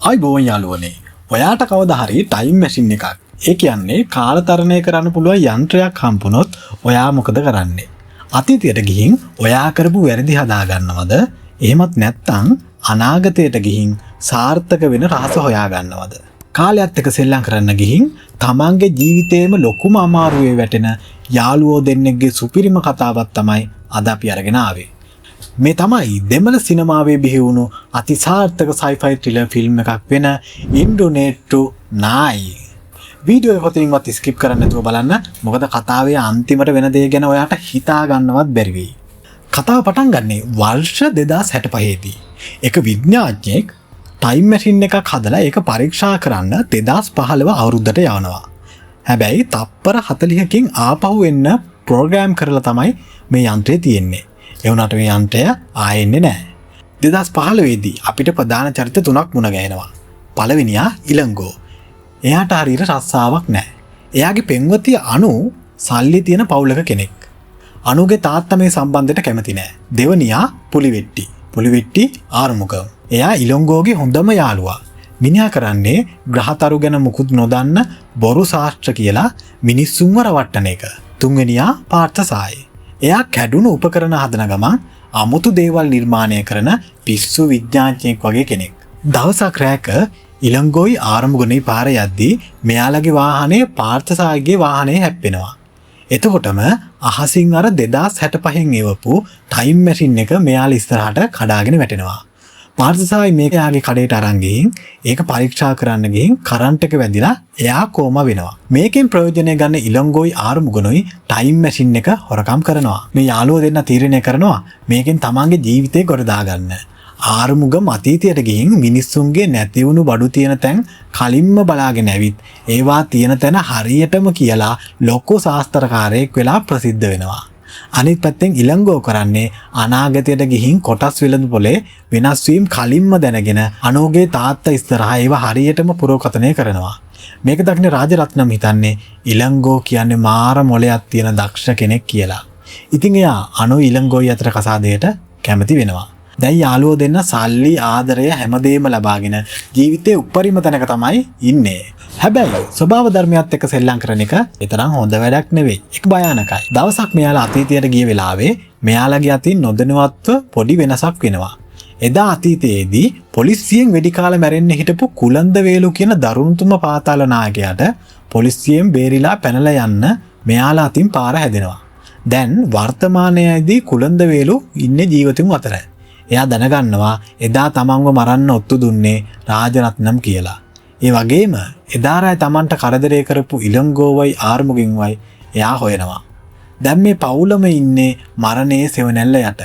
අයිබෝන් යාළුවනේ. ඔයාට කවදා හරි ටයිම් මැෂින් එකක්, ඒ කියන්නේ කාලතරණය කරන්න පුළුවන් යන්ත්‍රයක් හම්බුනොත් ඔයා මොකද කරන්නේ? අතීතයට ගිහින් ඔයා කරපු වැරදි හදා ගන්නවද? එහෙමත් නැත්නම් අනාගතයට ගිහින් සාර්ථක වෙන රහස හොයා ගන්නවද? කාලයත් එක්ක සෙල්ලම් කරන්න ගිහින් තමන්ගේ ජීවිතේම ලොකුම අමාරුවේ වැටෙන යාළුවෝ දෙන්නෙක්ගේ සුපිරිම කතාවක් තමයි අද අපි අරගෙන ආවේ. මේ තමයි දෙමළ සිනමාවේ බිහි වුණු අතිසාර්ථක සයිෆයි ත්‍රිලර් ෆිල්ම් එකක් වෙන ඉන්ඩෝනේට්ටු නායි. වීඩියෝ එක කොටින්වත් ස්කිප් කරන්න නැතුව බලන්න. මොකද කතාවේ අන්තිමට වෙන දේ ගැන ඔයාට හිතා ගන්නවත් බැරි වෙයි. කතාව පටන් ගන්නේ වර්ෂ 2065 දී. එක විද්‍යාඥයෙක් ටයිම් මැෂින් එකක් හදලා ඒක පරීක්ෂා කරන්න 2015 අවුරුද්දට යවනවා. හැබැයි තප්පර 40කින් ආපහු එන්න ප්‍රෝග්‍රෑම් කරලා තමයි මේ යන්ත්‍රය තියෙන්නේ. ඒ වුණාට මේ යන්ත්‍රය ආයෙන්නේ නැහැ. 2015 දී අපිට ප්‍රධාන චරිත තුනක් මුණ ගැහෙනවා. පළවෙනියා ඉලංගෝ. එයාට හරියට රස්සාවක් නැහැ. එයාගේ පෙම්වතිය අනු සල්ලි තියෙන පවුලක කෙනෙක්. අනුගේ තාත්තා මේ සම්බන්ධයට කැමති නැහැ. දෙවනියා පුලිවෙට්ටි. පුලිවෙට්ටි ආරුමුගම්. එයා ඉලංගෝගේ හොඳම යාළුවා. මිනිහා කරන්නේ ග්‍රහතරු ගැන මුකුත් නොදන්න බොරු ශාස්ත්‍ර කියලා මිනිස්සුන්ව රවට්ටන එක. තුන්වෙනියා පාර්ථසායි. එයා කැඩුණු උපකරණ හදන ගමන් අමුතු දේවල් නිර්මාණය කරන පිස්සු විද්‍යාඥයෙක් වගේ කෙනෙක්. දවසක් රැක ඉලංගෝයි ආරම්භගුණේ පාර යද්දී මෙයාලගේ වාහනේ පාර්ථසායිගේ වාහනේ හැප්පෙනවා. එතකොටම අහසින් අර 2065න් එවපු ටයිම් මැෂින් එක මෙයාලා ඉස්සරහට කඩාගෙන වැටෙනවා. පාර්ථසායි මේක එයාගේ කඩේට අරන් ගිහින් ඒක පරීක්ෂා කරන්න ගිහින් කරන්ට් එක වැදිලා එයා කෝමා වෙනවා. මේකෙන් ප්‍රයෝජනය ගන්න ඉලංගෝයි ආරම්භගුණයි ටයිම් මැෂින් එක හොරකම් කරනවා. මේ යාළුවෝ දෙන්න තීරණය කරනවා මේකෙන් තමන්ගේ ජීවිතේ ගොඩ දාගන්න. ආරමුගම අතීතයට ගිහින් මිනිස්සුන්ගේ නැති වුණු බඩු තියෙන තැන් කලින්ම බලාගෙන ඇවිත් ඒවා තියෙන තැන හරියටම කියලා ලොකු ශාස්ත්‍රකාරයෙක් වෙලා ප්‍රසිද්ධ වෙනවා. අනිත් පැත්තෙන් ඉලංගෝ කරන්නේ අනාගතයට ගිහින් කොටස් වෙළඳ පොලේ වෙනස් වීම කලින්ම දැනගෙන අනෝගේ තාත්තා ඉස්සරහා ඒවා හරියටම පුරෝකථනය කරනවා. මේක දකින්න රාජරත්නම් හිතන්නේ ඉලංගෝ කියන්නේ මාර මොලයක් තියෙන දක්ෂ කෙනෙක් කියලා. ඉතින් එයා අනෝ ඉලංගෝයි අතර කසාදයට කැමති වෙනවා. දැන් යාළුවෝ දෙන්න සල්ලි ආදරය හැමදේම ලබාගෙන ජීවිතේ උපරිම තැනක තමයි ඉන්නේ. හැබැයි ස්වභාව ධර්මයත් එක්ක සෙල්ලම් කරන එක තරම් හොඳ වැඩක් නෙවෙයි. ඒක භයානකයි. දවසක් මෙයාලා අතීතයට ගිය වෙලාවේ මෙයාලගේ අතින් නොදැනුවත්ව පොඩි වෙනසක් වෙනවා. එදා අතීතයේදී පොලිසියෙන් වෙඩි කාලා මැරෙන්න හිටපු කුලන්දවේලු කියන දරුණුතුම පාතාල නායකයාට පොලිසියෙන් බේරිලා පැනලා යන්න මෙයාලා අතින් පාර හැදෙනවා. දැන් වර්තමානයේදී කුලන්දවේලු ඉන්නේ ජීවිතුන් අතර. එයා දැනගන්නවා එදා තමන්ව මරන්න ඔත්තු දුන්නේ රාජරත්නම් කියලා. ඒ වගේම එදා රාය තමන්ට කරදරේ කරපු ඉලංගෝවයි ආර්මුගින්වයි එයා හොයනවා. දැන් මේ පවුලම ඉන්නේ මරණයේ සෙවණැල්ල යට.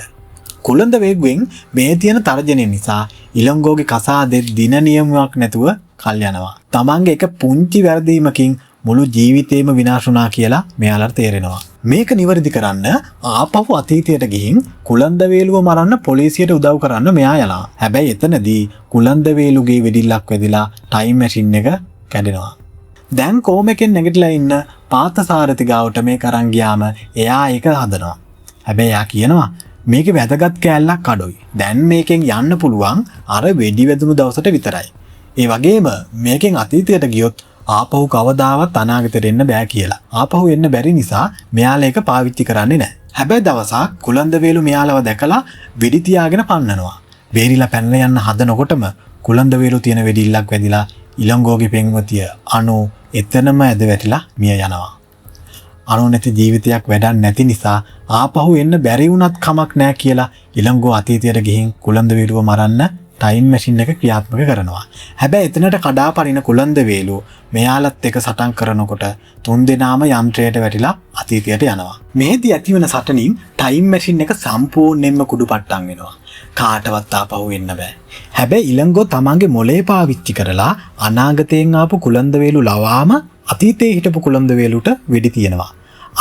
කුලන්දවේගුවෙන් මේ තියෙන තර්ජනය නිසා ඉලංගෝගේ කසාදෙ දින නියමයක් නැතුව කල් යනවා. තමන්ගේ එක පුංචි වැරදීමකින් මුළු ජීවිතේම විනාශ වුණා කියලා මෙයාලට තේරෙනවා. මේක නිවැරදි කරන්න ආපහු අතීතයට ගිහින් කුලන්දවේලුව මරන්න පොලිසියට උදව් කරන්න මෙයා යනවා. හැබැයි එතනදී කුලන්දවේලුගේ වෙඩිල්ලක් වැදිලා ටයිම් මැෂින් එක කැඩෙනවා. දැන් කෝමෙකින් නැගිටලා ඉන්න පාර්ථසාරති ගාවට මේක අරන් ගියාම එයා ඒක හදනවා. හැබැයි එයා කියනවා මේකේ වැදගත් කෑල්ලක් අඩුයි. දැන් මේකෙන් යන්න පුළුවන් අර වෙඩි වැදුණු දවසට විතරයි. ඒ වගේම මේකෙන් අතීතයට ගියොත් ආපහු කවදාවත් අනාගතයට එන්න බෑ කියලා. ආපහු එන්න බැරි නිසා මෙයාලා ඒක පාවිච්චි කරන්නේ නැහැ. හැබැයි දවසක් කුලන්දවේලු මෙයාලව දැකලා වෙඩි තියාගෙන පන්නනවා. බේරිලා පැනලා යන්න හදනකොටම කුලන්දවේලු තියෙන වෙඩිල්ලක් වැදිලා ඉලංගෝගේ පෙම්වතිය අනු එතනම ඇද වැටිලා මිය යනවා. අනු නැති ජීවිතයක් වැඩක් නැති නිසා ආපහු එන්න බැරි වුණත් කමක් නැහැ කියලා ඉලංගෝ අතීතයට ගිහින් කුලන්දවේලුව මරන්න ටයිම් මැෂින් එක ක්‍රියාත්මක කරනවා. හැබැයි එතනට කඩාපරින කුලන්දවේලු මෙයාලත් එක සටන් කරනකොට තුන්දෙනාම යන්ත්‍රයට වැටිලා අතීතයට යනවා. මේදී ඇතිවන සටනින් ටයිම් මැෂින් එක සම්පූර්ණයෙන්ම කුඩුපට්ටම් වෙනවා. කාටවත් ආපහු එන්න බෑ. හැබැයි ඉලංගෝ තමන්ගේ මොලේ පාවිච්චි කරලා අනාගතයෙන් ආපු කුලන්දවේලු ලවාම අතීතයේ හිටපු කුලන්දවේලුට වෙඩි තියනවා.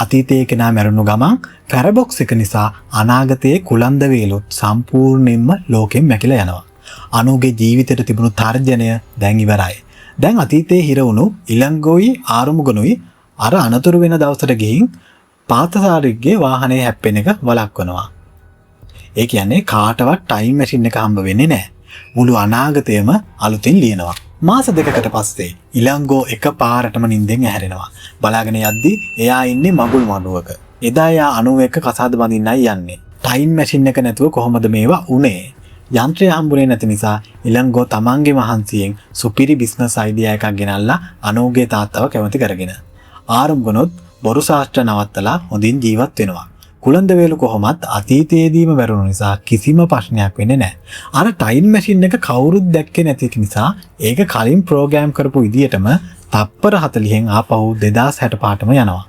අතීතයේ කෙනා මැරුණු ගමන් පැරබොක්ස් එක නිසා අනාගතයේ කුලන්දවේලුත් සම්පූර්ණයෙන්ම ලෝකෙන් මැකිලා යනවා. අනුගේ ජීවිතයට තිබුණු තර්ජනය දැන් ඉවරයි. දැන් අතීතයේ හිර වුණු ඉලංගෝයි ආරුමුගනුයි අර අනතුරු වෙන දවසට ගිහින් පාර්ථසාරිගේ වාහනේ හැප්පෙන එක වළක්වනවා. ඒ කියන්නේ කාටවත් ටයිම් මැෂින් එක හම්බ වෙන්නේ නැහැ. මුළු අනාගතයම අලුතින් ලියනවා. මාස දෙකකට පස්සේ ඉලංගෝ එක පාරටම නිින්දෙන් ඇහැරෙනවා. බලාගෙන යද්දි එයා ඉන්නේ මගුල් මඩුවක. එදා එයා 91 කසාද බඳින්නයි යන්නේ. ටයිම් මැෂින් එක නැතුව කොහොමද මේවා උනේ? යන්ත්‍රය හම්බුනේ නැති නිසා ඉලංගෝ තමන්ගේ මහන්සියෙන් සුපිරි බිස්නස් අයිඩියා එකක් ගෙනල්ලා අනෝගේ තාත්තව කැමති කරගෙන ආරම්භනොත් බොරු ශාස්ත්‍ර නවත්තලා හොඳින් ජීවත් වෙනවා. කුලන්දවේලු කොහොමත් අතීතයේදීම වැරුණු නිසා කිසිම ප්‍රශ්නයක් වෙන්නේ නැහැ. අර ටයිම් මැෂින් එක කවුරුත් දැක්කේ නැති නිසා ඒක කලින් ප්‍රෝග්‍රෑම් කරපු විදියටම තප්පර 40න් ආපහු 2065ටම යනවා.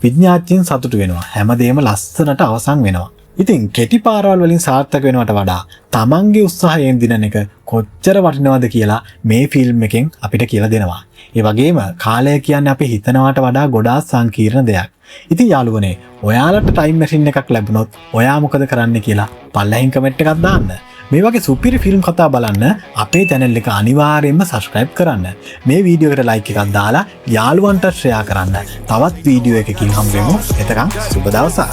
විඥාඥයන් සතුටු වෙනවා. හැමදේම ලස්සනට අවසන් වෙනවා. ඉතින් කෙටි පාරවල් වලින් සාර්ථක වෙනවට වඩා තමන්ගේ උත්සාහයෙන් දිනන එක කොච්චර වටිනවද කියලා මේ ෆිල්ම් එකෙන් අපිට කියලා දෙනවා. ඒ වගේම කාලය කියන්නේ අපි හිතනවට වඩා ගොඩාක් සංකීර්ණ දෙයක්. ඉතින් යාළුවනේ, ඔයාලට ටයිම් මැෂින් එකක් ලැබුණොත් ඔයා මොකද කරන්න කියලා පල්ලෙහින් කමෙන්ට් එකක් දාන්න. මේ වගේ සුපිරි ෆිල්ම් කතා බලන්න අපේ channel එක අනිවාර්යයෙන්ම subscribe කරන්න. මේ වීඩියෝ එකට like එකක් දාලා යාළුවන්ට share කරන්න. තවත් වීඩියෝ එකකින් හම්බෙමු. එතකන් සුබ දවසක්.